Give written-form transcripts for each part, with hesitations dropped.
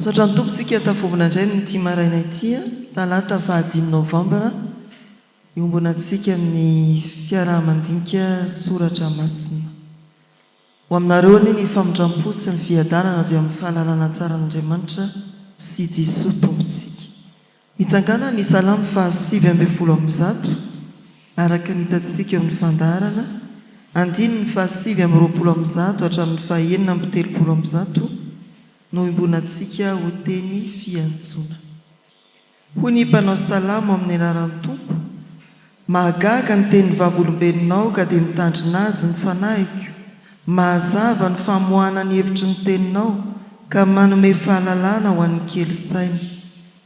Tsodrano tompo sika tafovona indray ny tia maraina ity talata 5 Novambra iombonantsika amin'ny Fiaraha-Mandinika Soratra Masina. Ho aminareo ny famindram-po sy ny fiadanana avy amin'ny fahalalana tsara n'Andriamanitra sy Jesosy tompontsika. Mitsangana ny salamo 5:20 araka ny hitantsika amin'ny fandaharana, andiny ny 5:20 hatramin'ny 9:30 no imbonantsika ho teny fiantsona. Hoy ny mpanao salamo amin'ny anaran'ny Tompo: mahagaga ny tenin'ny vavolombelonao ka dia mitandrina azy ny fanaiko. Mahazava ny famoahana ny hevitry ny teninao ka manome fahalalana ho an'ny kely saina.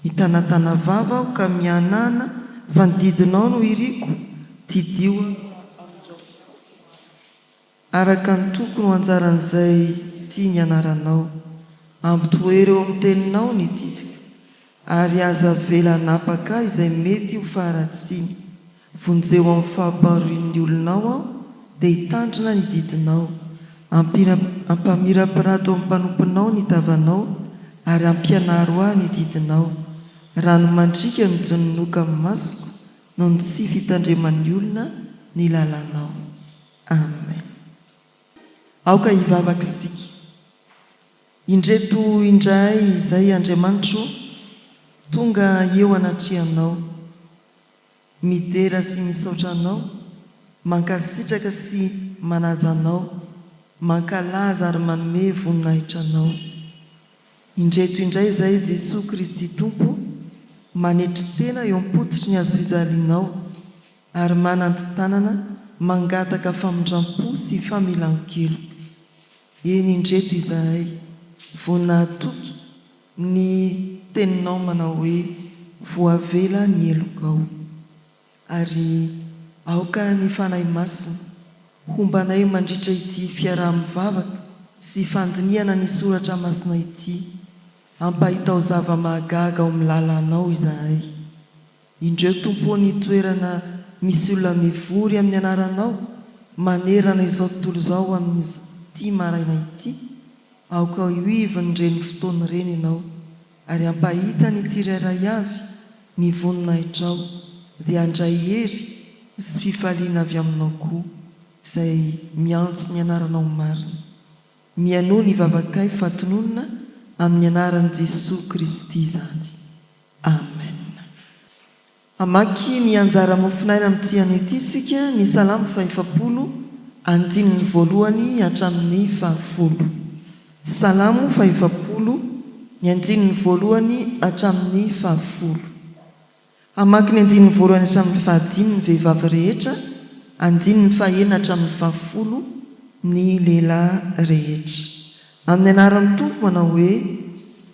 Mitanatana vava aho ka mianana fa ny didinao no iriko, tidio araka ny tokony ho anjaran'izay tia ny anaranao. Ampitoery eo amin'ny teninao ny didiko, ary aza vela napaka izay mety ho faharatsiana. Vonjeo amin'ny fahamparorin'ny olonao aho dia hitandrina ny didinao. Ampamirapirato amin'ny mpanomponao ny tavanao, ary ampianaro ahy ny didinao. Rano mandrika mijononoka amin'ny masoko no ny tsy fitandreman'ny olona ny lalanao. Amen. Aoka hivavaka isika. Indreto indray izay Andriamanitro tonga eo anatrehanao, midera sy misaotra anao, mankasitraka sy manaja anao, mankalaza ary manome voninahitra anao. Indreto indray izay Jesosy Kristy Tompo manetry tena eo am-pototry ny azo fijalianao, ary mananty-tanana mangataka famindram-po sy famelan-kelo. Eny indreto izahay voanahatoky ny teninao manao hoe voavela ny elokao. Ary aoka ny fanahy masina hombanay mandritra ity fiaraha-mivavaka sy fandiniana ny soratra masina ity, ampahitao zava-mahagaga ao amin'ny lalanao izahay. Indreo Tompo ny toerana misy olona mivory amin'ny anaranao, manerana izao tontolo izao amin'ity maraina ity. Aoka ivony ireny fotoana ireny ianao, ary ampahita ny tsirairay avy ny voninahitra ao, dia andray hery sy fifaliana avy aminao koa, izay miantso ny anaranao marina. Mianoa ny vavakay fatononona amin'ny anaran'i Jesosy Kristy izany. Amen. Amaky ny anjara Mofonaina amin'ity anio ity isika ny salamo 50 andininy voalohany hatramin'ny 10. Salamo 50 ny andininy voalohany hatramin'ny 10. Amaky ny andininy voalohany hatramin'ny 10 ny vehivavy rehetra, andininy 9 hatramin'ny 10 ny lehilahy rehetra. Amin'ny anaran'ny Tompo manao hoe: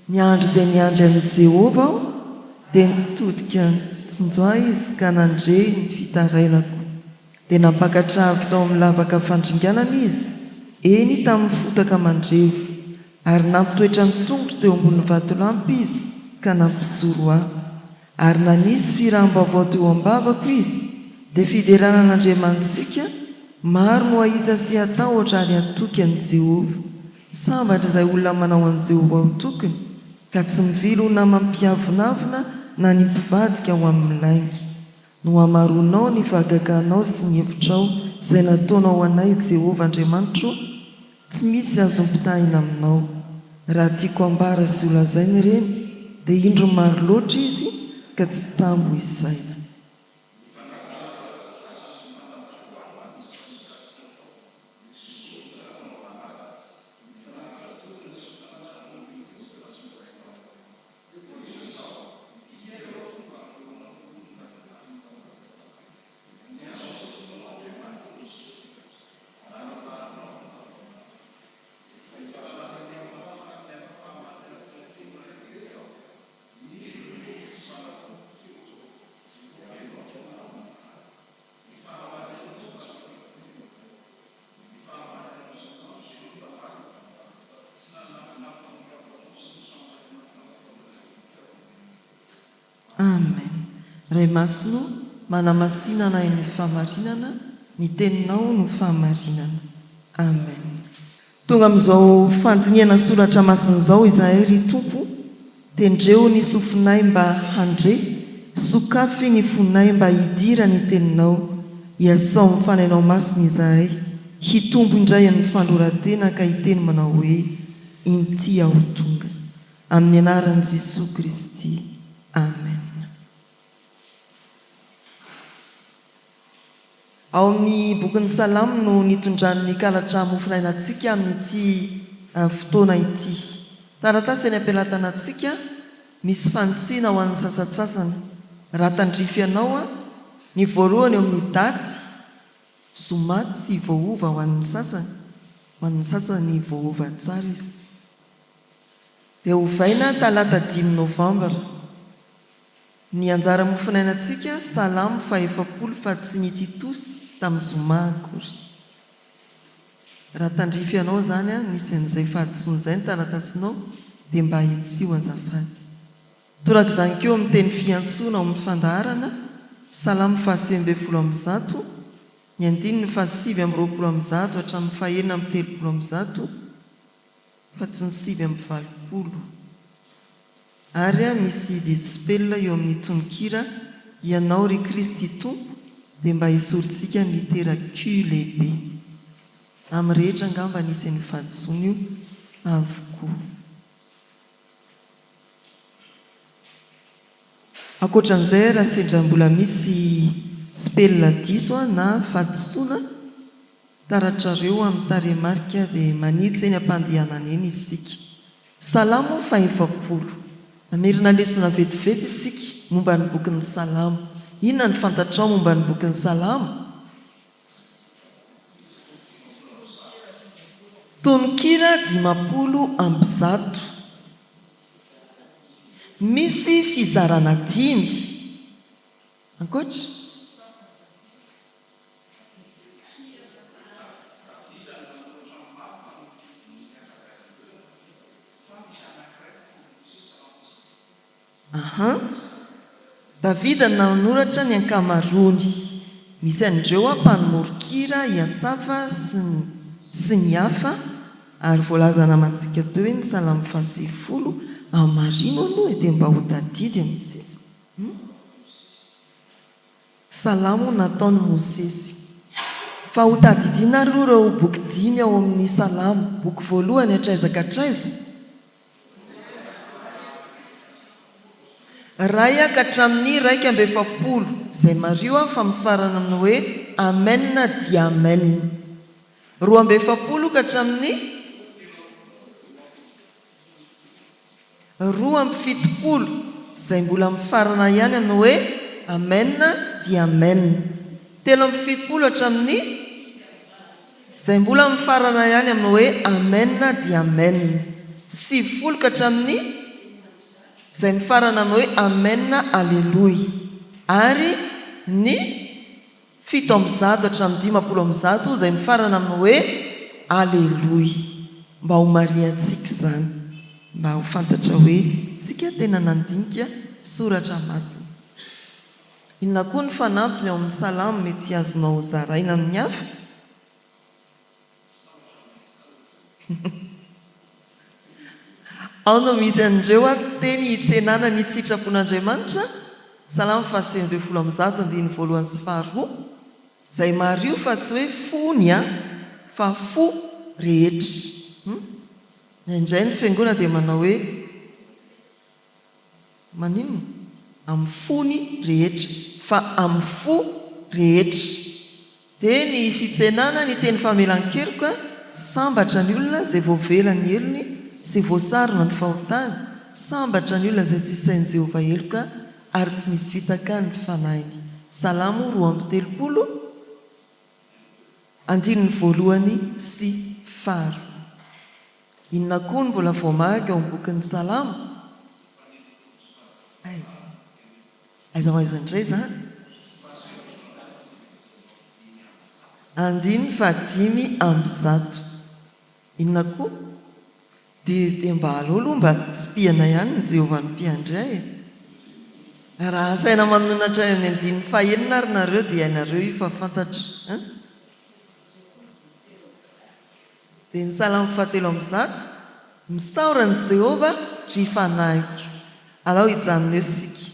ny andro dia ny andro an'i Jehovah aho, dia nitodika tsinjoa izy ka nandre ny fitarainako. Dia nampakatra avy tao amin'ny lavaka fandringanana izy, eny tamin'ny fotaka mandrevo, ary nampitoetra ny tongotra teo ambony vatolampy izy ka nampijoro ahy. Ary nanisy firam-baovao teo am-bavako izy, dia fiderana n'Andriamantsika maro no ahita sy atao ohatra ary atoky an'i Jehovah. Sambatra izay olona manao an'i Jehovah ho tokony, ka tsy mivily ho nama mpiavonavona na ny mpivadika ho amin'ny laingy. No hamaronao ny vagaganao sy ny hevitrao izay nataonao anay Jehovah Andriamanitro, tsy misy azo mpitahina aminao. Raha tiako ambara sy holazaina ireny, dia indro maro loatra izy ka tsy tambo isaina. Amen. Ray masino manamasina na ny fahamarinana, ny teninao no fahamarinana. Amen. Tonga amin'izao fandiniana soratra masina izao izahay ry Tompo, tendreo ny sofinay mba handre sokafy ny fonay mba hidira ny teninao iasao mifanainao masina izahay hitombo indray amin'ny fandoratena ka hiteny manao hoe inty aho tonga amin'ny anaran'i Jesosy Kristy amen. Ao amin'ny bokin'ny salamo no nitondran'ny kalatra mofinainantsika amin'ity fotoana ity. Taratasy any am-pelatanantsika misy fantsiana ho an'ny sasatsasana. Raha tandrify ianao ny voalohany eo amin'ny daty somaty sy voaova ho an'ny sasany voaova tsara izy. Dia hovaina talata 5 Novambra. Ny anjara mofinainantsika salamo 40 fa tsy mititosy tamin'ny zoma akory. Raha tandrify ianao zany nisy an'izay fahadisoan'izay ny taratasinao dia mba hitsio azafady. Toraka izany keo amin'ny teny fiantsoana ao amin'ny fandaharana salamo 120 ny andininy 720 hatramin'ny 930 fa tsy ny 720. Ary misy disipelina eo amin'ny tononkira Hianao ry Kristy Tompo dia mba hisorintsika ny litera Q lehibe. Amin'ny rehetra angamba nisy ny fahadisoana io avokoa. Ankoatran'izay raha sendra mbola misy tsipelina diso na fahadisoana taratrareo amin'ny taremarika dia manitsy eny ampandehanana eny isika. Salamo 40. Amerina lesona vetivety isika momba ny bokin'ny salamo. Inona ny fantatrao momba ny bokin'ny salamo? Tononkira 50. Misy fizarana 5. Ankoatra? Davida nanoratra ny ankamarony. Misy andreo mpanomorokira Iasafa sy ny hafa ary voalazana matsika teo ny salamo 40 amarino aloha dia mba ho tadidy amin'ny sisa. Salamo nataon'i Mosesy. Fa ho tadidiana aloha ireo boky 5 ao amin'ny salamo. Boky voalohany hatraizaka hatraiza ray ka hatramin'ny 140 izay mario fa mifarana amin'ny hoe amen dia amen. 240 ka hatramin'ny 270 izay mbola mifarana ihany amin'ny hoe amen dia amen. 370 hatramin'ny izay mbola mifarana ihany amin'ny hoe amen dia amen. 70 ka hatramin'ny izay mifarana amin'ny hoe amen alleluia. Ary ny 700 hatramin'ny 50 izay mifarana amin'ny hoe alleluia. Mba ho mariantsika zany, mba ho fantatra hoe sika tena nandinika soratra masina. Inona koa ny fanampiny ao amin'ny salamo mety azonao zaraina amin'ny hafa? Ao no misy andreo teny hitsenana ny sitrapon'Andriamanitra salamo 120 andiny voalohany sy faharoa izay mario fa tsy hoe fony fa fo rehetra. Indray ny fiangonana dia manao hoe maninona? Amin'ny fony rehetra fa amin'ny fo rehetra. Dia ny fitsenana ny teny famelan-keloka sambatra ny olona izay voavelany elony sy voasarona ny fahotany, sambatra ny olona izay tsy sain'i Jehovah eloka ary tsy misy fitaka ny fanainy. Salamo 230 andininy voalohany sy faharoa. Inona koa ny mbola voamaga ao bokin'ny salamo? Aiza ho aiza indray zany? Andininy 500. Inona koa? Dia mba alolo mba tsy piana ihany ny Jehovah ny mpiandray. Raha asaina manonatra amin'ny andininy 9 ary nareo dia nareo io fa fantatra. Dia ny salamo 700 misaoran'i Jehovah ry fanahiky. alao ijanona eo sika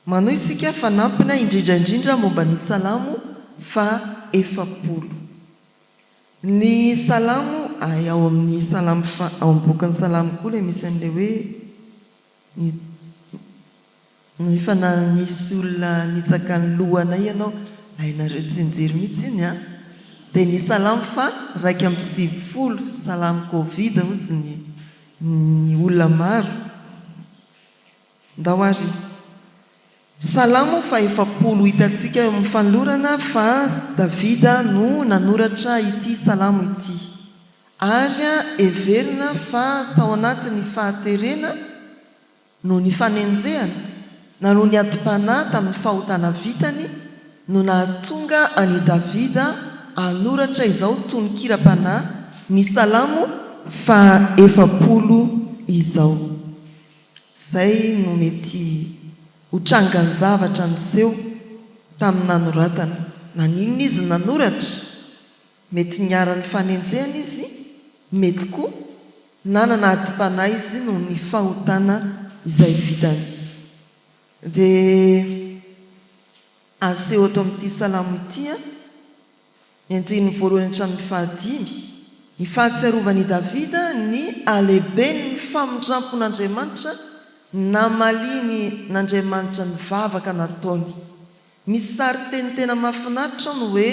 manohy isika fanampina indrindraindrindra momba ny salamo fa 70 ny salamo ao amin'ny salamo ao am-bokan'ny salamo koa le misy an'le hoe ny fananisy olona nitsakany lohanay ianao ainareo tsy nijery mihitsy iny a dia ny salamo fa 170 salamo covid ozy ny olona maro ndao ary salamo fa 70 hitantsika eo amin'ny fanolorana fa Davida no nanoratra ity salamo ity ary everina fa tao anatin'ny fahaterena no ny fanenjehana na no ny adi-panahy tamin'ny fahotana vitany no nahatonga any Davida anoratra izao toy ny kira-panahy ny salamo fa 70 izao. Zay no mety hotrangan'ny zavatra niseho tamin'ny nanoratana. Naninona izy nanoratra? Mety niara-ny fanenjehana izy, mety koa nanana adi-panahy izy no ny fahotana izay vitany. Dia aseho ato amin'ity salamo ity ny andininy voalohany hatramin'ny fahadimy, ny fahatsiarovany Davida ny alehibeny ny famindrampon'Andriamanitra namaliny n'Andriamanitra ny vavaka nataony. Misy sariteny tena mahafinaritra no hoe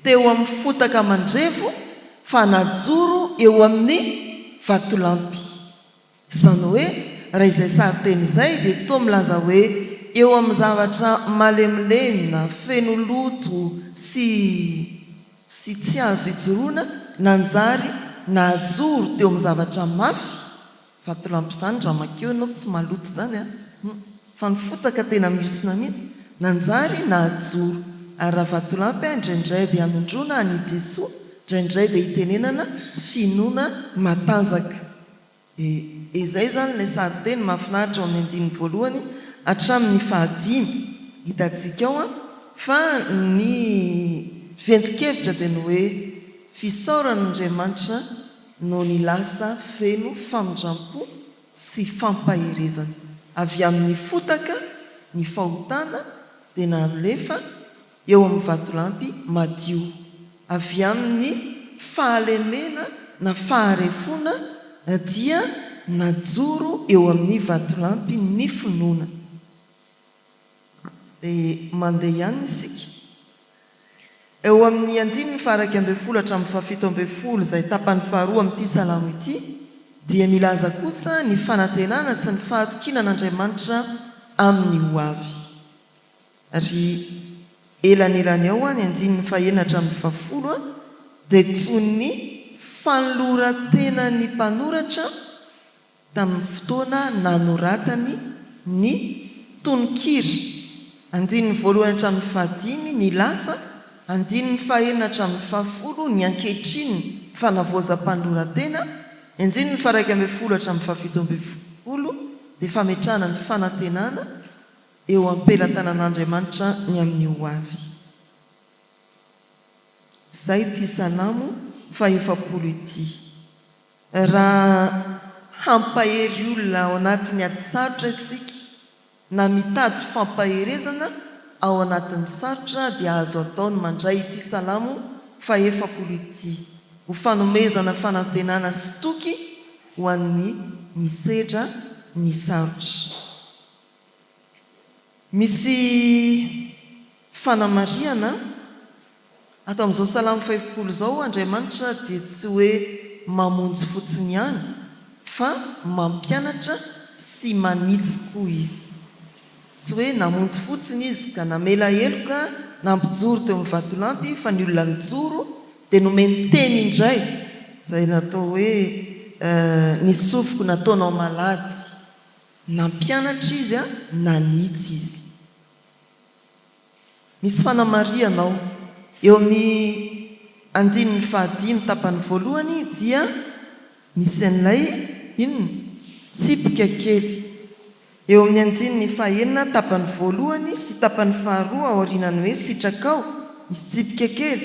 teo amin'ny fotaka mandrevo fa najoro eo amin'ny vatolampy. Izany hoe raha izay sariteny izay dia toa milaza hoe eo amin'ny zavatra malemilemy feno loto sy tsy azo ijoroana nanjary najoro teo amin'ny zavatra mafy. Vatolampy izany raha makeo ianao tsy maloto izany fa ny fotaka tena miosina mihitsy nanjary najoro. Ary raha vatolampy indraindray dia anondrona any Jesoa, indraindray dia hitenenana finoana matanjaka. Izay zany ilay sariteny mahafinaritra ao amin'ny andininy voalohany hatramin'ny fahadimy. Hitantsika ao fa ny ventikevitra dia ny hoe fisaoran'Andriamanitra no ny lasa feno famindrampo sy fampaherezana. Avy amin'ny fotaka ny fahotana dia nalefa eo amin'ny vatolampy madio. Avy amin'ny fahalemena na faharefona dia najoro eo amin'ny vatolampy ny finoana. Dia mandeha ihany isika eo amin'ny andininy faha 112 hatramin'ny faha 17 izay tapany faharoa amin'ity salamo ity dia milaza kosa ny fanantenana sy ny fahatokiana n'Andriamanitra amin'ny ho avy. Ary elanelany ao ny andininy faha 9 hatramin'ny faha 10 dia toy ny fanolorantena ny mpanoratra tamin'ny fotoana nanoratany ny tononkira. Andininy voalohany hatramin'ny fahadimy ny lasa, andininy faha 9 hatramin'ny faha 10 ny ankehitriny fanavoazam-panolorantena, andininy faha 12 hatramin'ny faha 17 dia fametrahana ny fanantenana eo am-pelantanan'Andriamanitra ny amin'ny ho avy. Zay ity salamo fa 70 ity. Raha hampahery olona ao anatin'ny ady sarotra isika na mitady fampaherezana ao anatin'ny sarotra dia azo ataony mandray ity salamo fa 70 ity ho fanomezana fanantenana sy toky ho an'ny misedra ny sarotra. Misy fanamariana atao amin'izao salamo fa 70 izao Andriamanitra dia tsy hoe mamonjy fotsiny ihany fa mampianatra sy manitsy koa izy. Tsy hoe namonjy fotsiny izy ka namela heloka nampijoro teo amin'ny vatolampy fa ny olona nijoro dia nomeny teny indray izay natao hoe ny sofiko nataonao malady. Nampianatra izy nanitsy izy. Misy fanamarianao eo amin'ny andininy fahadimy tapany voalohany dia misy an'ilay tsipika kely. Eo amin'ny andininy faha 9 tapany voalohany sy tapany faharoa ao aorianany hoe sitrakao misy tsipika kely.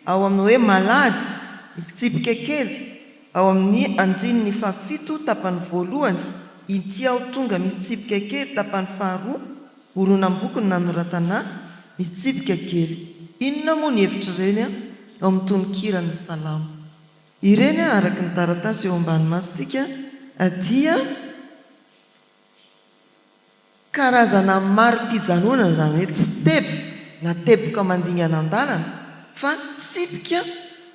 Ao amin'ny hoe malady misy tsipika kely. Ao amin'ny andininy faha 7 tapany voalohany inty aho tonga misy tsipika kely tapany faharoa horonam-boky ny nanoratana misy tsipika kely. Inona moa ny hevitra ireny ao amin'ny tononkira ny salamo. Ireny araka ny taratasy eo ambany masitsika dia karazana mari-pijanonana zany hoe tsy tebo na teboka mandingana an-dalana fa tsipika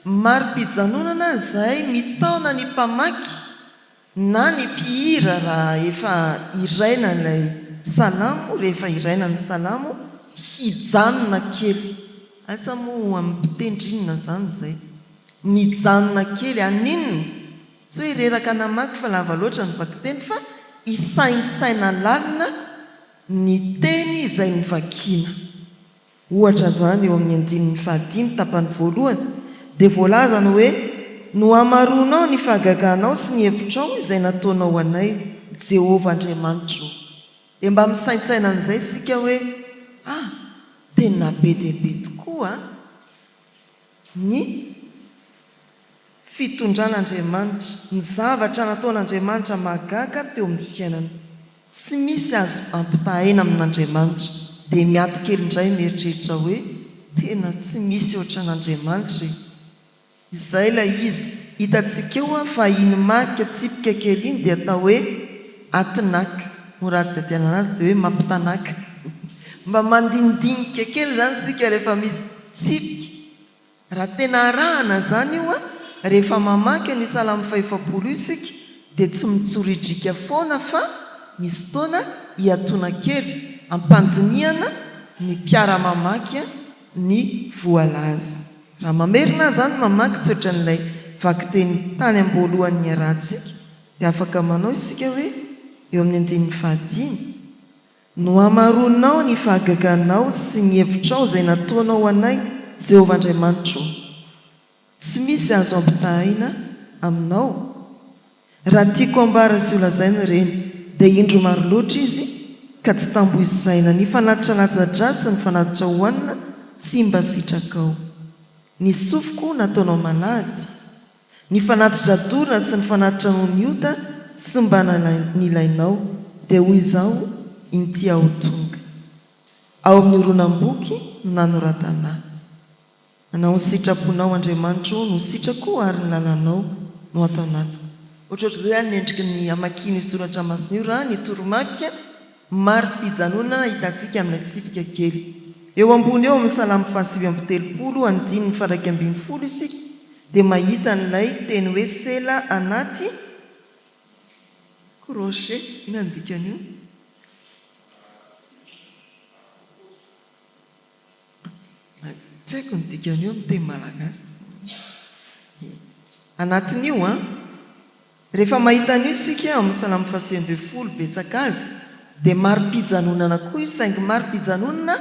mari-pijanonana izay mitaona ny mpamaky na ny mpihira raha efa iraina ilay salamo, rehefa iraina ny salamo hijanona kely. Asa moa amin'ny mpitendrinina zany zay mijanona kely anininy tsy hoe reraka namaky fa lava loatra ny vakiteny fa isaintsaina lalina ny teny izay ny vakiana. Ohatra zany eo amin'ny 15 tapany voalohany dia voalaza ny hoe no amaronao ny fahagaganao sy ny hevitrao izay nataonao anay Jehovah Andriamanitro. Dia mba misaintsaina an'izay sika hoe tena be dia be tokoa ny fitondran'Andriamanitra, ny zavatra nataon'Andriamanitra mahagaga teo amin'ny fiainana. Tsy misy azo ampitahaina amin'Andriamanitra. Dia miato kely indray mieritreritra hoe tena tsy misy oatra n'Andriamanitra. Izay ilay izy hitantsika eo fa iny marika tsipika kely iny dia atao hoe atinaka. Morady dadiana anazy dia hoe mampitanaka. Mba mandinidinika kely zany sika rehefa misy tsipika. Raha tena arahana zany io rehefa mamaky ny salamo 50 isika dia tsy mitsoridrika foana fa misy fotoana hiatona kely ampandiniana ny mpiara-mamaky ny voalaza. Raha mamerina zany mamaky tsy ohatran' ilay vakiteny tany am-boalohan'ny arahantsika dia afaka manao isika hoe eo amin'ny 15 no amaronao ny fahagaganao sy ny hevitrao izay nataonao anay Jehovah Andriamanitro. Tsy misy azo ampitahaina aminao. Raha tiako ambara sy olazaina ireny dia indro maro loatra izy ka tsy tamboizaina. Ny fanatitra latsa-drasy sy ny fanatitra hohanina tsy mba sitrakao. Ny sofiko nataonao malady. Ny fanatitra dorana sy ny fanatitra noniota tsy mba nilainao. Dia hoy izao inty aho tonga. Ao amin'ny horonam-boky nanoratana. Anao ny sitraponao Andriamanitro no sitrako ary ny lalanao no ataonatiko. Ohatrohatra izay ny endriky ny amakiny soratra masina io raha ny toromarika mari-pijanonana hitantsika amin'ilay tsipika kely. Eo ambony eo amin'ny salamo 530 andiny 120 isika dia mahita n'ilay teny hoe sela anaty crochet. Ina ny dikan'io? Tsy haiko ny dikan'io amin'ny teny malagasy. Anatin'io rehefa mahita an'io isika amin'ny salamo 520 betsaka azy dia mari-pijanonana koa io saingy mari-pijanonana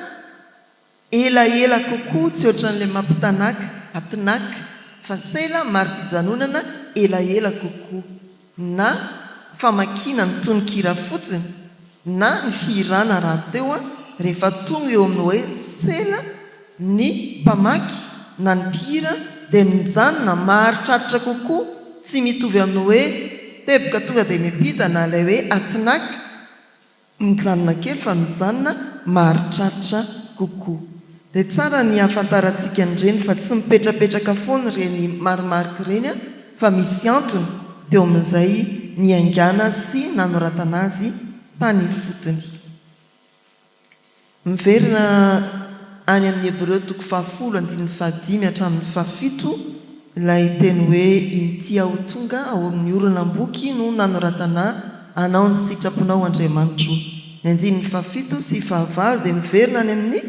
elaela kokoa tsy ohatran'ilay mampitanaka atinaka fa sela mari-pijanonana elaela kokoa na famakina ny tononkira fotsiny na ny fihirana raha teo rehefa tonga eo amin'ny hoe sela ny mpamaky na ny mpihira dia mijanona maharitraritra kokoa. Tsy mitovy amin'ny hoe teboka tonga dia mipita na ilay hoe atinaka mijanona kely fa mijanona maharitraritra kokoa. Dia tsara ny ahafantarantsika an'ireny fa tsy mipetrapetraka foana ireny marimarika ireny fa misy antony teo amin'izay ny aingana sy nanoratana azy tany fotony. Miverina any amin'ny Hebreo 10:15 hatramin'ny 17 ilay teny hoe inty aho tonga ao amin'ny horonam-boky no nanoratana anao ny sitraponao Andriamanitro. Ny 17 sy 19 dia miverina any amin'ny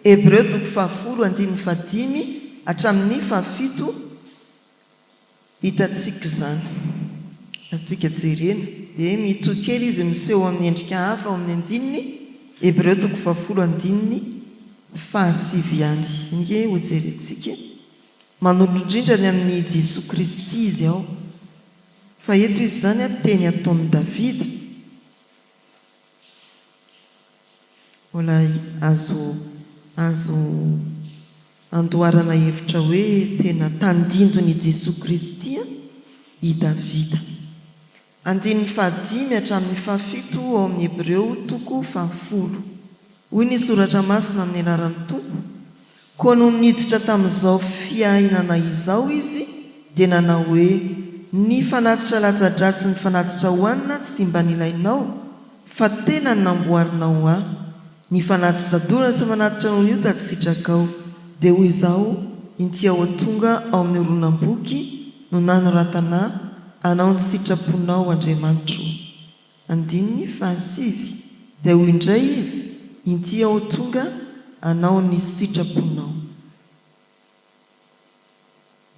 Hebreo 10:15 hatramin'ny 17 hitantsika izany. Aztsika jerena dia mitokely izy miseho amin'ny endrika hafa ao amin'ny andininy Hebreo 10:15 inge ho jerentsika. Manolondrindra ny amin'ny Jesosy Kristy izy ao. Fa eto izy zany teny ataon'i Davida. Mbola azo andoharana hevitra hoe tena tandindon'i Jesosy Kristy i Davida. andin'ny fahadimy hatramin'ny fahafito ao amin'ny Hebreo toko fahafolo. Hoy ny soratra masina amin'ny anaran'ny Tompo: koa no niditra tamin'izao fiainana izao izy dia nanao hoe ny fanatitra latsa-drasy sy ny fanatitra hohanina tsy mba nilainao fa tena namboarinao aho. Ny fanatitra dora sy manatitra noho io da tsy sitrakao. Dia hoy izao inty ao tonga ao amin'ny oronam-boky no nanoratana anao ny sitraponao Andriamanitro. Andininy fahasivy. Dia hoy indray izy inty ao tonga anao ny sitraponao.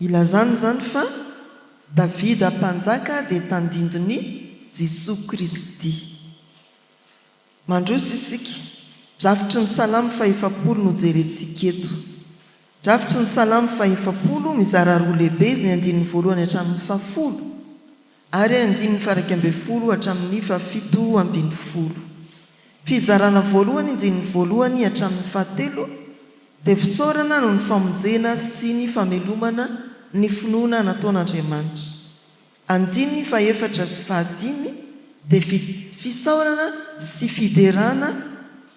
Ilazany zany fa Davida mpanjaka dia tandindony Jesosy Kristy. Mandroso isika, drafitry ny salamo fahefapolo no jerentsika eto. Drafitry ny salamo fahefapolo mizara roa lehibe izay andininy voalohany hatramin'ny fahafolo ary andininy faha 12 hatramin'ny fahafito ambin'ny folo. Fizarana voalohany andininy voalohany hatramin'ny fahatelo dia fisaorana no ny famonjena sy ny famelomana ny finoana nataon'Andriamanitra. Andininy fahaefatra sy fahadimy dia fisaorana sy fiderana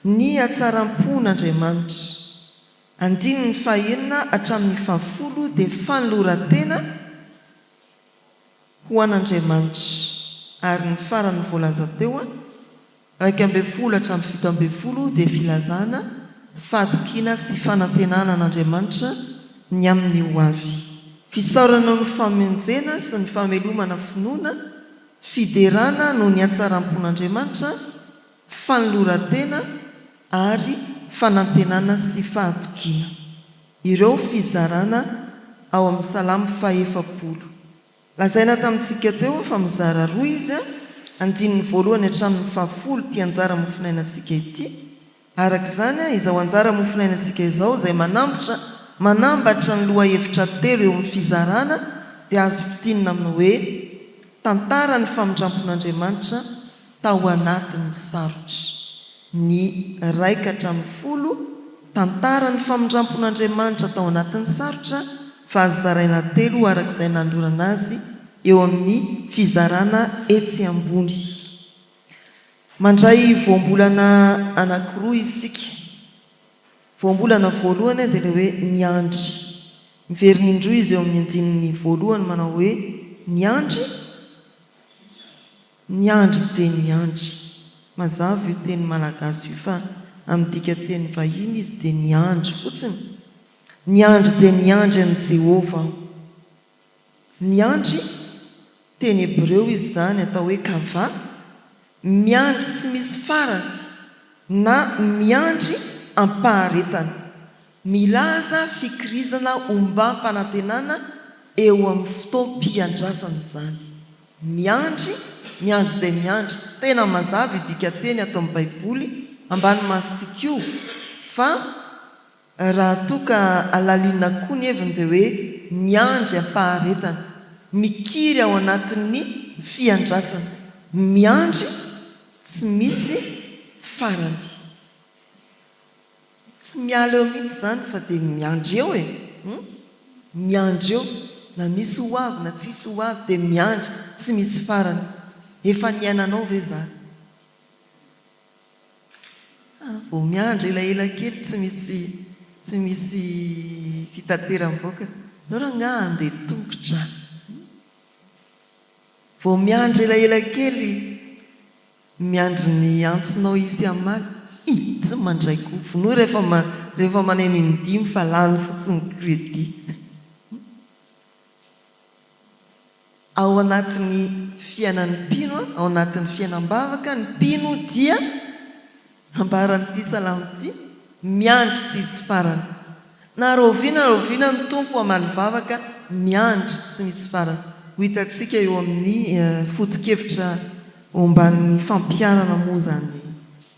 ny hatsaram-pon'Andriamanitra. Andininy fahaenina hatramin'ny fahafolo dia fanoloratena ho an'Andriamanitra. Ary ny farany voalaza teo 12 hatramin'ny 17 dia filazana fahatokiana sy fanantenana an'Andriamanitra ny amin'ny ho avy. Fisaorana ny famonjena sy ny famelomana finoana, fiderana no ny hatsaram-pon'Andriamanitra, fanoloratena ary fanantenana sy fahatokiana. Ireo fizarana ao amin'ny salamo fahefapolo. Lazaina tamintsika teo fa mizara roa izy, andininy voalohany hatramin'ny fahafolo ty anjara mofonainantsika ity. Arak'izany izao anjara mofonainantsika izao izay manambatra ny loha hevitra telo eo amin'ny fizarana dia azo fitinina amin'ny hoe tantara ny famindrampon'Andriamanitra tao anatin'ny sarotra. Ny 1:10 tantara ny famindrampon'Andriamanitra tao anatin'ny sarotra fa azo zaraina telo arak'izay nandorana azy eo amin'ny fizarana etsy ambony. Mandray voambolana anankiroa isika. Voambolana voalohany dia ilay hoe niandry. Miveriny indroa izy eo amin'ny andininy voalohany manao hoe niandry dia niandry. Mazava io teny malagasy io fa amin'ny dika teny vahiny izy dia niandry fotsiny. Niandry dia niandry an'i Jehovah. Niandry teny Hebreo izy zany atao hoe kava. Miandry tsy misy farany na miandry ampaharetana. Milaza fikirizana ombam-panantenana eo amin'ny fotoam-piandrasana zany. Miandry dia miandry. Tena mazava idika teny atao amin'ny Baiboly ambany masitsika io fa raha toka alalina koa ny heviny dia hoe miandry ampaharetana. Mikiry ao anatin'ny fiandrasana. Miandry tsy misy farany. Tsy miala eo mihitsy zany fa dia miandry eo miandry eo na misy ho avy na tsisy ho avy dia miandry tsy misy farany. Efa niainanao ve zany? Vao miandry elaela kely tsy misy fitateram-boaka. Nao raha nga andeha tongotra. Vao miandry elaela kely miandry ny antsinao isy amaly. Tsy mandray koa. Vonoa rehefa maneno indimy fa lany fotsiny crédit. Ao anatin'ny fiainan'ny mpino, ao anatin'ny fiainam-bavaka, ny mpino dia ambaran'ity salamity miandry tsisy farany. Na roviana ny tompo amaly vavaka miandry tsy misy farany. Ho hitantsika eo amin'ny foto-kevitra omban'ny fampiarana moa zany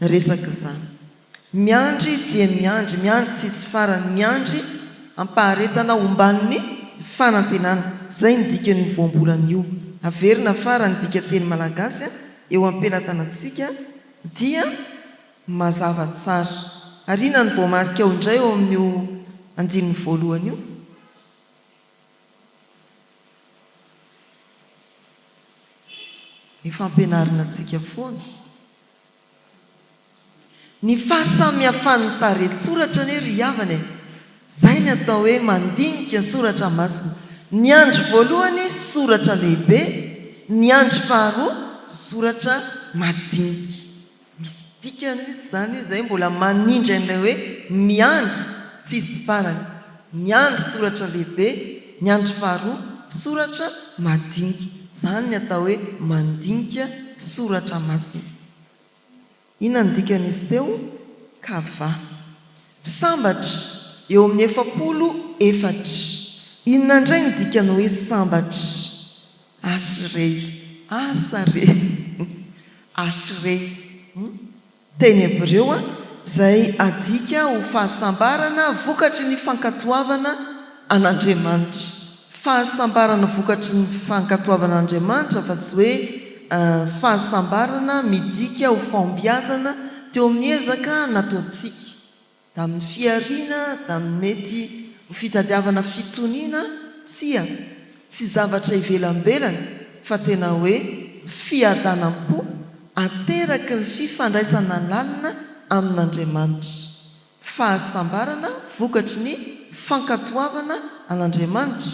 resaka zany. Miandry dia miandry tsisy farany, miandry ampaharetana omban'ny fanantenana. Zay ny dikan'ny voambolana io. Averina fara ny dika teny malagasy eo am-pelatanantsika dia mazava tsara. Arina ny voamarika ao indray eo amin'io andininy voalohany io. ifampianarana antsika foana. Ny fahasamihafan'ny tarehin-tsoratra ny ry havana zay ny atao hoe mandinika soratra masina. Ny andro voalohany soratra lehibe, ny andro faharoa soratra madinika. Misy dikany mihitsy zany io, zay mbola manindra an'ilay hoe miandry tsisy farany. Ny andro soratra lehibe, ny andro faharoa soratra madinika. Zany ny atao hoe mandinika soratra masina. Inona ny dikan'izy teo? Kava. Sambatra eo amin'ny 74. Inona indray ny dikany hoe sambatra? Asirey. Asarey. Asirey. Teny Hebreo zay adika ho fahasambarana vokatry ny fankatoavana an'Andriamanitra. Fahasambarana vokatry ny fankatoavana an'Andriamanitra fa tsy hoe fahasambarana midika ho fambiazana teo amin'ny ezaka nataontsika. Da amin'ny fiariana, da amin'ny mety ho fitadiavana fitoniana, tsy zavatra ivelambelany fa tena hoe fiadanam-po ateraky ny fifandraisana lalina amin'Andriamanitra. Fahasambarana vokatry ny fankatoavana an'Andriamanitra,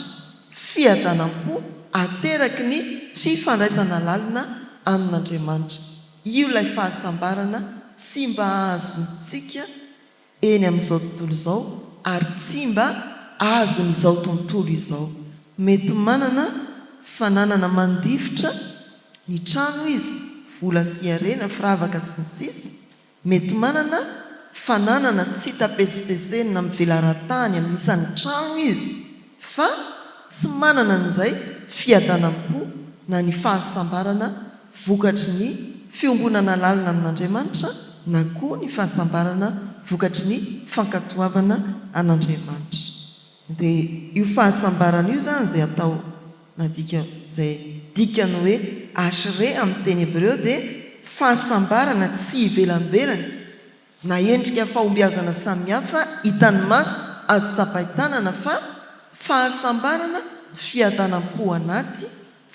fiadanam-po ateraky ny fifandraisana lalina amin'Andriamanitra. Io ilay fahasambarana tsy mba ahazontsika eny amin'izao tontolo izao ary tsy mba ahazon'izao tontolo izao. Mety manana fananana mandifotra ny trano izy, vola sy arena, firavaka sy ny sisa. Mety manana fananana tsy tapesipesena amin'ny velaran-tany amin'ny isan'ny trano izy, fa tsy manana an'izay fiadanam-po na ny fahasambarana vokatry ny fiombonana lalina amin'Andriamanitra na koa ny fahasambarana vokatry ny fankatoavana an'Andriamanitra. Dia io fahasambarana io zany zay atao nadika zay dikany hoe ashre amin'ny teny Hebreo dia fahasambarana tsy ivelambelany na endrika fahombiazana samihafa hitan'ny maso azo tsapahitanana, fa fahasambarana fiadanam-po anaty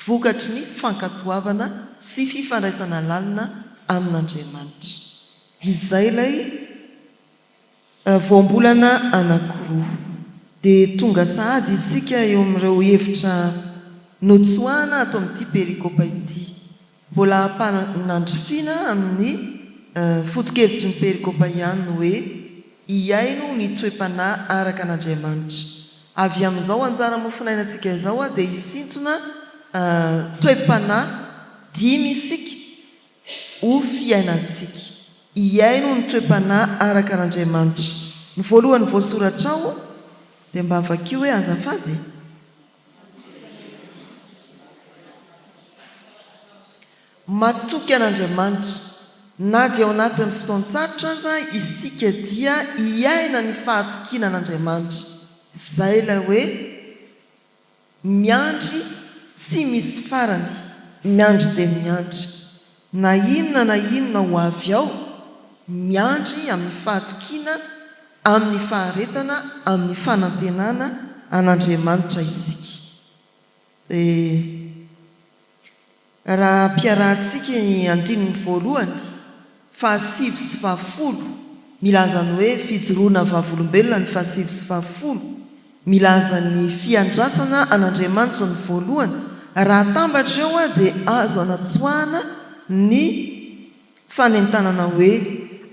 vokatry ny fankatoavana sy fifandraisana lalina amin'Andriamanitra. Izay ilay voambolana anankiroa. Dia tonga sahady isika eo amin'ireo hevitra notsoahana ato amin'ity perikopa ity. Mbola mpanandrifina amin'ny foto-kevitry ny perikopa ihany hoe iaino ny toe-panahy araka an'Andriamanitra. Avy amin'izao anjara mofonaina antsika izao dia hisintona toe-panahy 5 isika ho fiainantsika. Iaino ny toe-panahy araka an'Andriamanitra. Ny voalohany voasoratra ao dia mba avakio hoe azafady. Matoky an'Andriamanitra na dia ao anatin'ny fotoan-tsarotra aza isika dia iaina ny fahatokiana an'Andriamanitra. Zay ilay hoe miandry tsy misy farany, miandry dia miandry. Na inona ho avy ao, miandry amin'ny fahatokiana, amin'ny faharetana, amin'ny fanantenana an'Andriamanitra isika. Raha mpiarahantsika ny andininy voalohany, 7 sy 10, milaza ny hoe fijoroana vavolombelona ny 7 sy 10, milaza ny fiandrasana an'Andriamanitra ny voalohany. Raha tambatra eo dia azo anatsoahana ny fanentanana hoe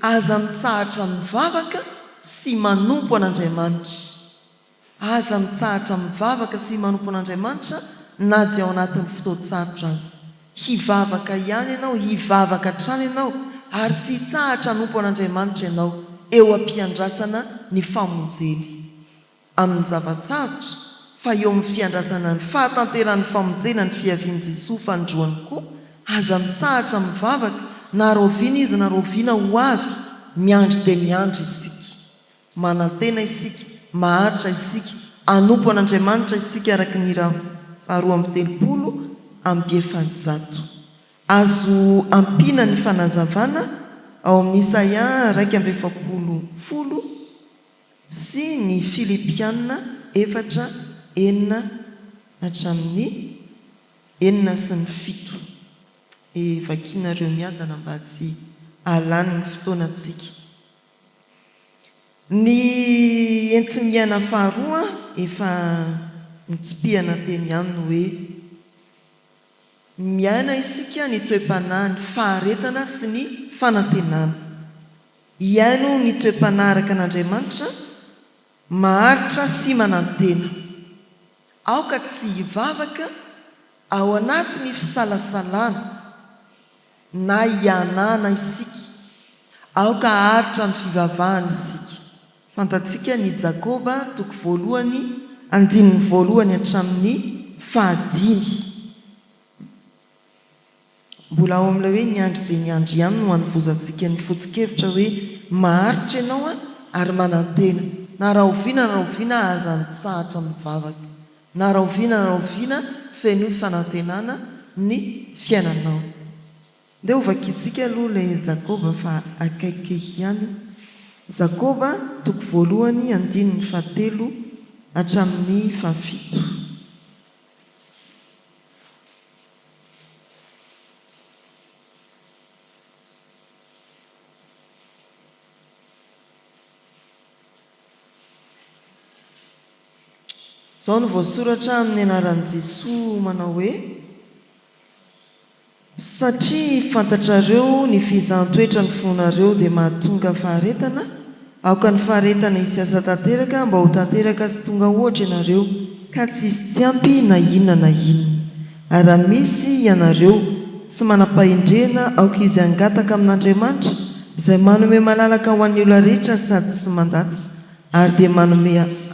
aza mitsahatra mivavaka sy manompo an'Andriamanitra. Aza mitsahatra mivavaka sy manompo an'Andriamanitra na dia ao anatin'ny fotoan-tsarotra azy. Hivavaka ihany ianao, hivavaka trano ianao, ary tsy hitsahatra hanompo an'Andriamanitra ianao eo am-piandrasana ny famonjely amin'ny zavatsarotra, fa eo amin'ny fiandrasana ny fahatanteran'ny famonjena ny fiavian'i Jesosy fandroany koa. Aza mitsahatra mivavaka na roviana izy na roviana ho avy, miandry dia miandry isika, manantena isika, maharitra isika, hanompo an'Andriamanitra isika araka ny Hira HF amby 700. Azo ampina ny fanazavana ao amin'ny Isaia 1:10 sy ny Filipiana 4:4 hatramin'ny 4 sy ny 7. vakianareo miadana mba tsy alany ny fotoanantsika. Ny entimiana faharoa efa mitsipihana teny ihany hoe miaina isika ny toe-panahy, ny faharetana sy ny fanantenana. Iaino ny toe-panahy araka an'Andriamanitra? Maharitra sy manantena. Aoka tsy hivavaka ao anatin'ny fisalasalana na hianana isika. Aoka haritra ny fivavahana isika. Fantatsika ny Jakoba toko voalohany 1 hatramin'ny 5. Mbola ao amin'ilay hoe ny andro dia ny andro ihany no hanovozantsika ny foto-kevitra hoe maharitra ianao ary manantena. Na raha oviana aza nitsahatra mivavaka. Na raha oviana feno fanantenana ny fiainanao. Dia hovakintsika aloha ilay Jakoba fa akaiky ihany. Jakoba toko voalohany 1 hatramin'ny 7. Zao no voasoratra amin'ny anaran'i Jesosy manao hoe satria fantatrareo ny fizaham-toetra ny fonareo dia mahatonga faharetana. Aoka ny faharetana isy asa tanteraka mba ho tanteraka sy tonga ohatra ianareo ka tsy isy tsiampy na inona. Ary misy ianareo tsy manam-pahendrena aoka izy angataka amin'Andriamanitra izay manome malalaka ho an'ny olona rehetra sady tsy mandatsy ary dia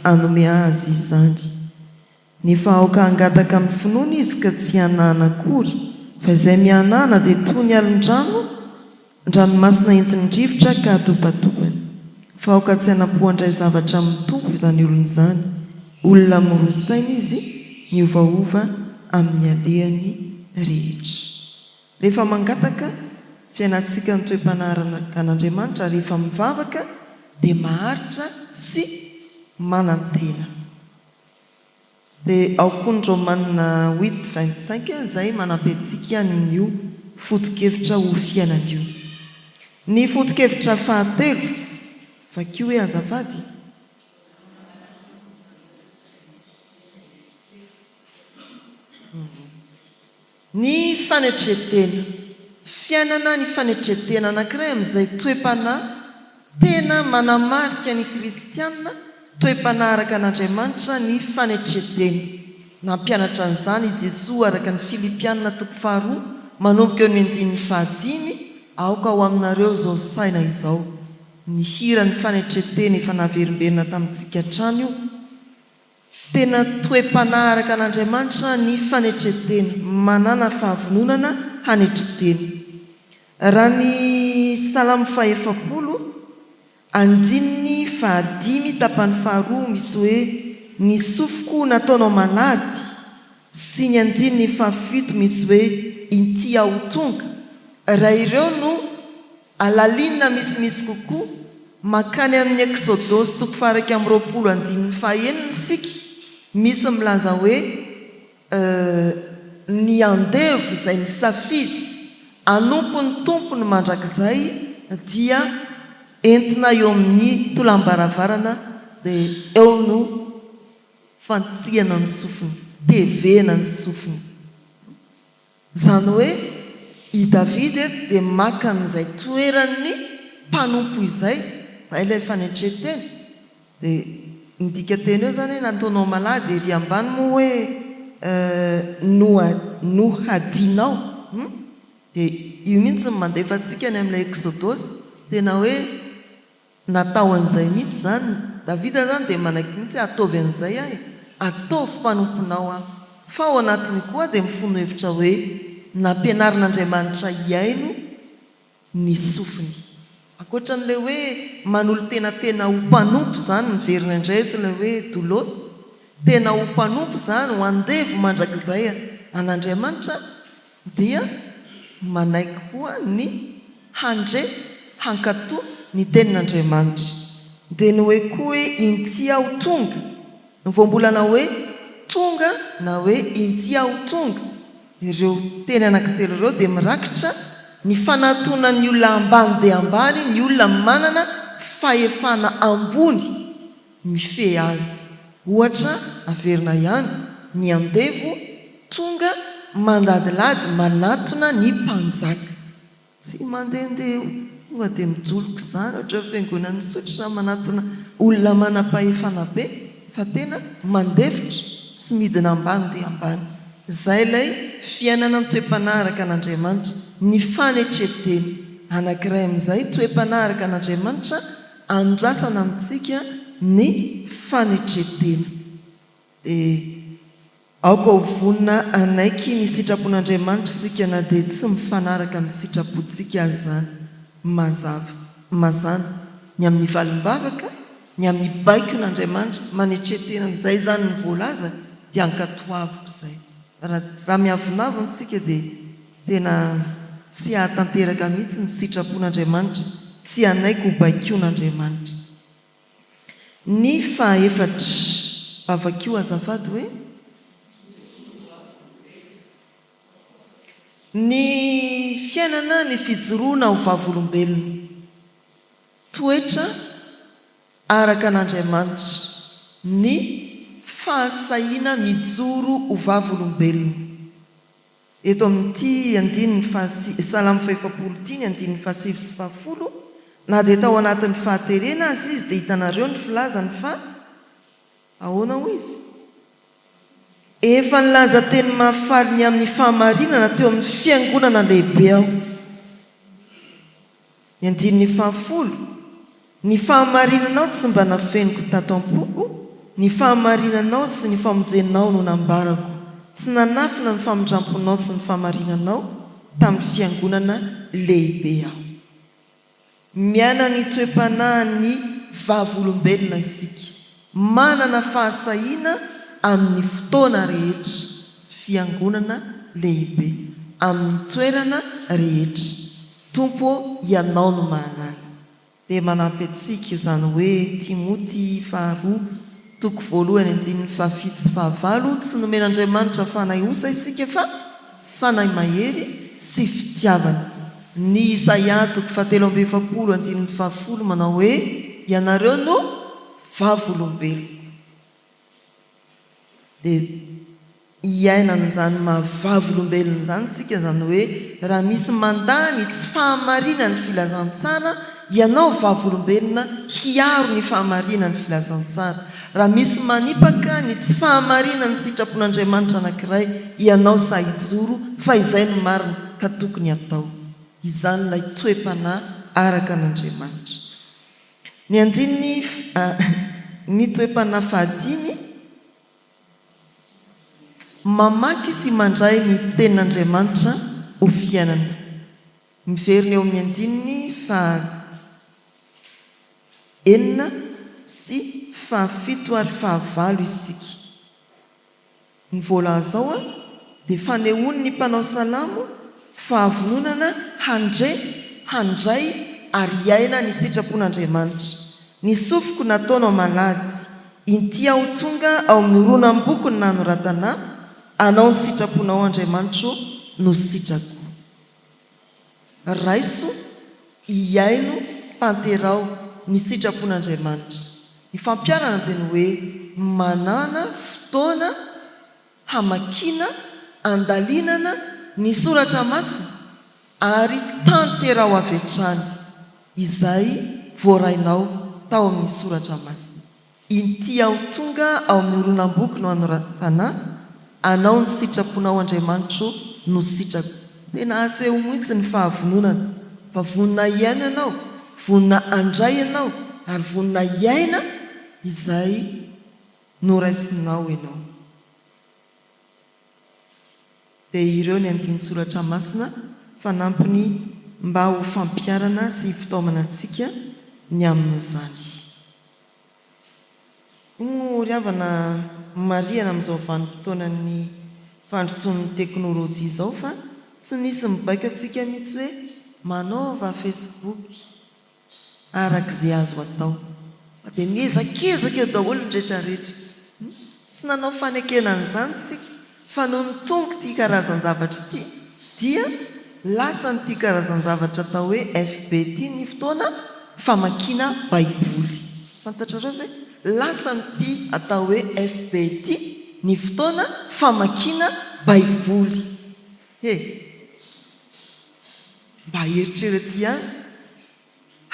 anome azy izany. Nefa aoka angataka amin'ny finoana izy ka tsy hanana akory fa izay mihanana dia toy ny alon-dranomasina entin-drivotra ka atopatopany. Fa aoka tsy hanapohandray zavatra mitompo izany olona izany. Olona morosaina izy miovaova amin'ny alehany rehetra. Rehefa mangataka fiainantsika ny toe-panahy an'Andriamanitra, rehefa mivavaka dia maharitra sy manantena. Dia ao koa ny Romanina 8:25 izay manampy antsika an'io foto-kevitra ho fiainan'io. Ny foto-kevitra fahatelo vakio hoe azafady. Ny fanetretena. Fiainana ny fanetretena anankiray amin'izay toe-panahy tena manamarika ny kristianina, toe-panahy araka an'Andriamanitra ny fanetretena. Nampianatra an'izany Jesosy araka ny Filipianina toko 2 manomboka eo amin'ny 5. Aoka ho aminareo zao saina izao. Ny hira ny fanetretena efa naverimberina tamintsika trano io. Tena toe-panahy araka an'Andriamanitra ny fanetretena, manana fahavononana hanetretena. Raha ny Salamo 140 andininy 5 tapany 2 misy hoe ny sofoko nataonao malady, sy ny andininy 7 misy hoe inty aho tonga. Raha ireo no alalinina misimisy kokoa makany amin'ny Exodosy toko 2:20 sika misy milaza hoe ny andevo izay ny safidy anompony tompony mandrakizay dia entina eo amin'ny tolambaravarana dia eo no fantsiana ny sofiny, tevena ny sofiny. Zany hoe i Davidy dia maka an'izay toeran'ny mpanompo izay ilay fanetretena. Dia midika teny eo zany hoe nataonao malady ery ambany moa hoe nohadinao. Dia io mihitsy mandefa antsika ny amin'ilay Exodosy tena hoe natao an'izay mihitsy zany. Davida zany dia manaiky mihitsy ataovy an'izay ahy, ataovy mpanomponao aho. Fa ao anatiny koa dia mifono hevitra hoe nampianarin'Andriamanitra hiaino ny sofiny. Ankoatran'ilay hoe manolo tena ho mpanompo zany miverina indray eto ilay hoe dolosy, tena ho mpanompo zany ho andevo mandrakizay an'Andriamanitra, dia manaiky koa ny handre hankatoa ny tenin'Andriamanitra. Dia ny hoe koa hoe inty aho tonga, ny voambolana hoe tonga na hoe inty aho tonga, ireo teny anankitelo ireo dia mirakitra ny fanatona ny olona ambany dia ambany, ny olona manana fahefana ambony mife azy. Ohatra averina ihany ny andevo tonga mandadilady manatona ny mpanjaka. Tsy mandehandeha tonga dia mijoloka izany ohatra fiangonan'ny sotra manatona olona manam-pahefana be, fa tena mandefitra sy midina ambany dia ambany. Izay ilay fiainana ny toe-panaraka an'Andriamanitra, ny fanetreteny anankiray amin'izay toe-panaraka an'Andriamanitra andrasana amintsika ny fanetretena. Dia aoka ho vonina anaiky ny sitrapon'Andriamanitra sika na dia tsy mifanaraka amin'ny sitrapontsika azy zany. Mazana ny amin'ny valim-bavaka, ny amin'ny baikon'Andriamanitra manetretena izay zany ny voalaza dia ankatoaviko izay. Raha miavonavona sika dia tena tsy hahatanteraka mihitsy ny sitrapon'Andriamanitra, tsy hanaiko ho baikon'Andriamanitra. Ny fahaefatra avakio azafady hoe ny fiainana ny fijoroana ho vavolombelona, toetra araka an'Andriamanitra, ny fahasahiana mijoro ho vavolombelona. Eto amin'ity Salamo 150 na dia tao anatin'ny fahaterena azy izy dia hitanareo ny filazany fa ahoana ho izy? Efa nilaza teny mahafaly ny amin'ny fahamarinana teo amin'ny fiangonana lehibe aho. Ny 150, ny fahamarinanao tsy mba nafeniko tato am-poko, ny fahamarinanao sy ny famonjenao no nambarako. Tsy nanafina ny famindramponao sy ny fahamarinanao tamin'ny fiangonana lehibe aho. Miana ny toe-panahy ny vavolombelona isika, manana fahasahiana amin'ny fotoana rehetra, fiangonana lehibe, amin'ny toerana rehetra. Tompo Hianao no mahalala. Dia manampy antsika izany hoe Timoty 2:1-5 tsy nomen'Andriamanitra fanahy osa isika fa fanahy mahery sy fitiavana. Ny Isaia 7:7 manao hoe ianareo no vavolombelona. Dia hiainan'izany mahavavolombelona izany sika zany hoe raha misy mandany tsy fahamarina ny filazantsara, ianao vavolombelona hiaro ny fahamarina ny filazantsara. Raha misy manipaka ny tsy fahamarina ny sitrapon'Andriamanitra anankiray, ianao sahijoro fa izay ny marina ka tokony atao. Izany ilay toe-panahy araka an'Andriamanitra. Ny andininy ny toe-panahy fahadimy, mamaky sy mandray ny tenin'Andriamanitra ho fiainana. Miverina eo amin'ny andininy 4 sy 7 isika. Ny voalaza ao dia fanehoany ny mpanao salamo fahavononana handray ary hiaina ny sitrapon'Andriamanitra. Ny sofiko nataonao malady, inty aho tonga ao amin'ny ronam-boko ny nanoratana, anao ny sitraponao Andriamanitra no sitrako. Raiso hiaino tanterao ny sitrapon'Andriamanitra. Ny fampiarana dia ny hoe manana fotoana hamakiana, andalinana ny soratra masina ary tanterao avy hatrany izay voarainao tao amin'ny soratra masina. Inty aho tonga ao amin'ny ronam-boky no anoratana, anao ny sitraponao Andriamanitra no sitrako. Tena aseho mihitsy ny fahavononana, fa vonina iaina ianao, vonina andray ianao ary vonina iaina izay noraisinao ianao. Dia ireo ny andinin-tsoratra masina fanampiny mba ho fampiarana sy fitaomana antsika ny amin'izany. Riavana mariana amin'izao vanim-potoanan'ny fandrotson'ny teknôlôjia izao fa tsy nisy mibaiko antsika mihitsy hoe manaova Facebook arak'izay azo atao. Dia mihezakezaka eo daholo ny rehetrarehetra. Tsy nanao fanekenan'izany sika fa no ny tonga ity karazan-javatra ity dia lasa nyity karazan-javatra atao hoe FB ity ny fotoana famakiana baiboly. Fantatrareo ve lasa nyity atao hoe FB ity ny fotoana famakiana baiboly. Mba eritrerety ihany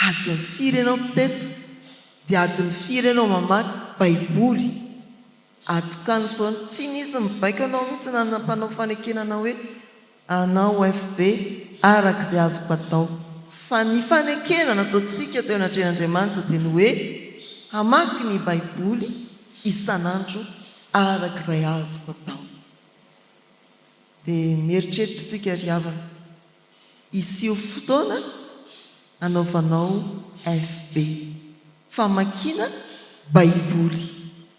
adiny firy ianao teto dia adiny firy ianao mamaky baiboly. Atokany fotoana tsy nisy mibaiko anao mihitsy nanampanao fanekenana hoe anao FB araka izay azoko atao, fa ny fanekenana ataontsika teo anatrehan'Andriamanitra dia ny hoe hamaky ny baiboly isan'andro araka izay azoko atao. Dia mieritreritritsika ry havana, isio fotoana anaovanao FB, famakiana baiboly,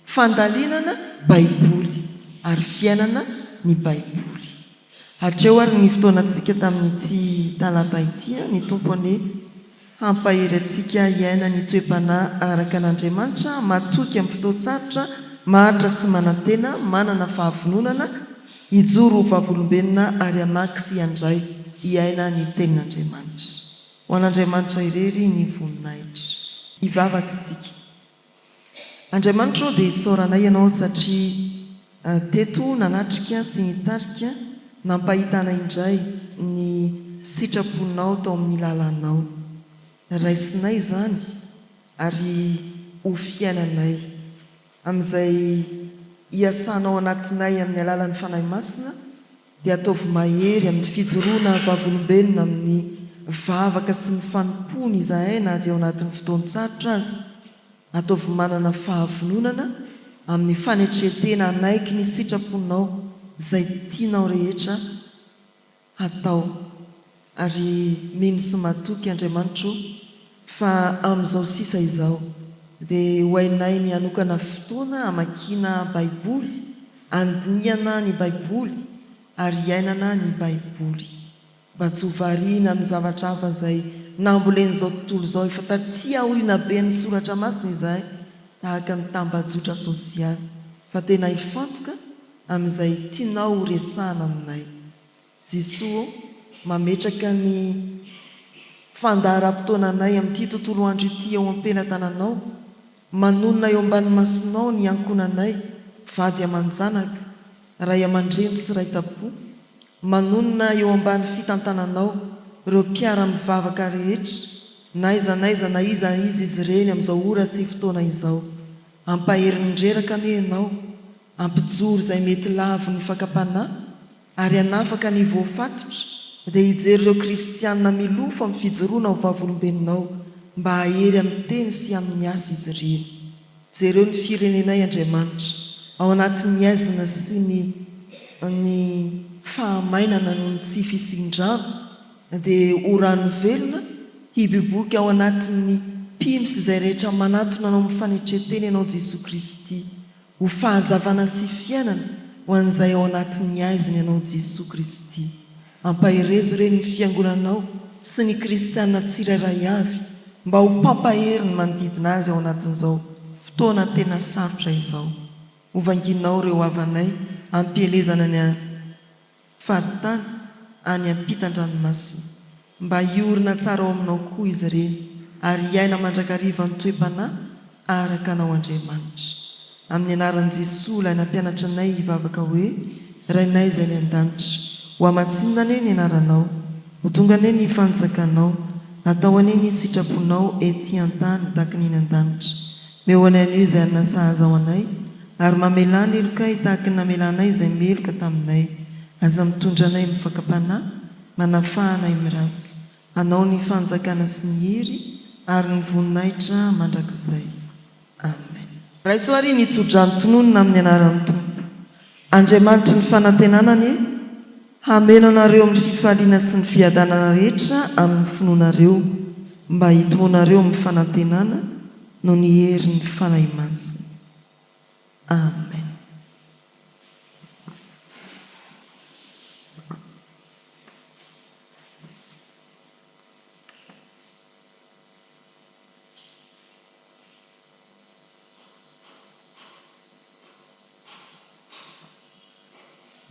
fandalinana baiboly ary fiainana ny baiboly. Hatreo ary ny fotoanantsika tamin'ity talata ity, ny tompony hampahery antsika hiaina ny toe-panahy araka an'Andriamanitra, matoky amin'ny fotoan-tsarotra, mahatra sy manantena, manana fahavononana, hijoro ho vavolombelona ary hamaky sy handray hiaina ny tenin'Andriamanitra. Ho an'Andriamanitra irery ny voninahitra. Hivavaka isika. Andriamanitra dia isaoranay ianao satria teto nanatrika sy nitarika nampahitana indray ny sitraponao tao amin'ny lalanao. Raisinay izany ary ho fiainanay amin'izay hiasanao anatinay amin'ny alalan'ny fanahy masina, dia ataovy mahery amin'ny fijoroana vavolombelona amin'ny vavaka sy ny fanompony izahay na dia ao anatin'ny fotoan-tsarotra azy. Ataovy manana fahavononana amin'ny fanetretena anaiky ny sitraponao izay tianao rehetra atao, ary mino sy matoky Andriamanitra fa amin'izao sisa izao dia ho hainay ny hanokana fotoana hamakiana baiboly, andiniana ny baiboly ary hiainana ny baiboly, mba tsy ho variana amin'ny zavatra hafa izay nambolen'izao tontolo izao. Efa taty aoriana be ny soratra masina izahay tahaka ny tambajotra sosialy, fa tena hifantoka amin'izay tianao ho resahana aminay. Jesoa mametraka ny fandaharam-potoananay amin'ity tontolo andro ity eo am-pelantananao, manonona eo ambany masinao ny ankonanay, vady aman-janaka, ray aman-dreny sy ray tapo, manonona eo ambany fitantananao ireo mpiara-mivavaka rehetra, naiza na iza izy ireny amin'izao ora sy fotoana izao. Ampahery ny reraka ane ianao, ampijoro izay mety lavo ny fakapanahy ary hanafaka ny voafatotra, dia hijery ireo kristianina milofo amin'ny fijoroana ho vavolombelonao, mba hahery amin'ny teny sy amin'ny asa izy ireny. Jereo ny firenenay Andriamanitra ao anatin'ny aizina sy ny fahamainana noho ny tsy fisindrano, dia ho rano velona hibiboka ao anatin'ny mpimso izay rehetra manatona anao amin'ny fanetretena ianao Jesosy Kristy, ho fahazavana sy fiainana ho an'izay ao anatin'ny aizina ianao Jesosy Kristy. Ampaherezo ireny ny fiangonanao sy ny kristianina tsirairay avy, mba ho pampahery ny manodidina azy ao anatin'izao fotoana tena sarotra izao. Hovanginao ireo havanay ampielezana ny faritany any ampitan-dranomasina, mba hiorina tsara ao aminao koa izy ireny ary hiaina mandrakariva ny toe-panahy araka anao Andriamanitra. Amin'ny anaran'i Jesosy ilay nampianatra anay hivavaka hoe: Rainay izay ny an-danitra, ho amasinina ane ny anaranao, ho tonga ane ny fanjakanao, atao ane ny sitraponao ety an-tany tahaka ny an-danitra. Meo anay anio izay anona sahaza ao anay, ary mamelany elokay tahaka ny namelanay izay meloka taminay. Aza mitondra anay mifakapanahy, manafahanay miratsy, anao ny fanjakana sy ny hery ary ny voninahitra mandrakizay. Amen. Raisoary ny Tsodrano tononona amin'ny anaran'ny Tompo. Andriamanitra ny fanantenanany hameno anareo amin'ny fifaliana sy ny fiadanana rehetra amin'ny finoanareo, mba hitomonareo amin'ny fanantenana no ny herin'ny fanahy masina. Amen.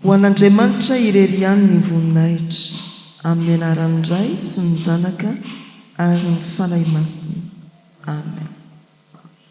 ho an'Andriamanitra irery ihany ny voninahitra amin'ny anaran'ny Ray sy ny Zanaka ary ny fanahy masina. Amen.